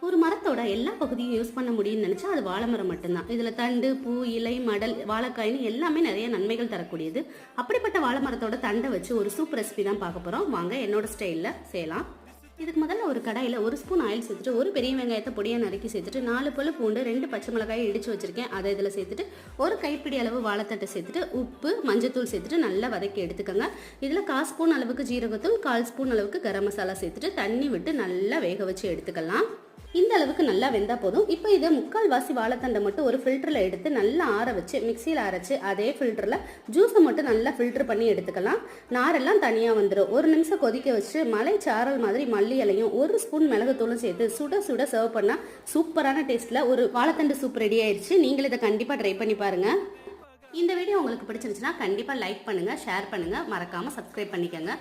ஒரு மரத்தோட எல்லா பகுதியும் யூஸ் பண்ண முடியும்னு நினைச்சா அது வாழை மரம் மட்டும்தான். இதுல தண்டு, பூ, இலை, மடல், வாழைக்காய்னு எல்லாமே நிறைய நன்மைகள் தரக்கூடியது. அப்படிப்பட்ட வாழை மரத்தோட தண்டை வச்சு ஒரு சூப் ரெசிபி தான் பார்க்க போறோம். வாங்க என்னோட ஸ்டைல்ல செய்யலாம். இதுக்கு முதல்ல ஒரு கடாயில் 1 ஸ்பூன் ஆயில் சேர்த்துட்டு, ஒரு பெரிய வெங்காயத்தை பொடியாக நறுக்கி சேர்த்துட்டு, 4 பல்லு பூண்டு, 2 பச்சை மிளகாயை இடித்து வச்சிருக்கேன், அதை இதில் சேர்த்துட்டு, ஒரு கைப்பிடி அளவு வாழைத்தட்டை சேர்த்துட்டு, உப்பு, மஞ்சத்தூள் சேர்த்துட்டு நல்லா வதக்கி எடுத்துக்கோங்க. இதில் 1/4 ஸ்பூன் அளவுக்கு ஜீரகத்தூள், 1/4 ஸ்பூன் அளவுக்கு கரம் மசாலா சேர்த்துட்டு தண்ணி விட்டு நல்லா வேக வச்சு எடுத்துக்கலாம். இந்த அளவுக்கு நல்லா வெந்தா போதும். இப்போ இதை 3/4 வாசி வாழைத்தண்டை மட்டும் ஒரு ஃபில்டரில் எடுத்து நல்லா ஆற வச்சு மிக்சியில் அரைச்சி அதே ஃபில்டரில் ஜூஸை மட்டும் நல்லா ஃபில்டர் பண்ணி எடுத்துக்கலாம். நாரெல்லாம் தனியாக வந்துடும். 1 நிமிஷம் கொதிக்க வச்சு மலை சாரல் மாதிரி மல்லி இலையும் 1 ஸ்பூன் மிளகுத்தூளும் சேர்த்து சுட சுட சர்வ் பண்ணால் சூப்பரான டேஸ்ட்டில் ஒரு வாழைத்தண்டு சூப் ரெடி ஆயிடுச்சு. நீங்களும் இதை கண்டிப்பாக ட்ரை பண்ணி பாருங்கள். இந்த வீடியோ உங்களுக்கு பிடிச்சிருந்துச்சுன்னா கண்டிப்பாக லைக் பண்ணுங்கள், ஷேர் பண்ணுங்கள், மறக்காமல் சப்ஸ்கிரைப் பண்ணிக்கோங்க.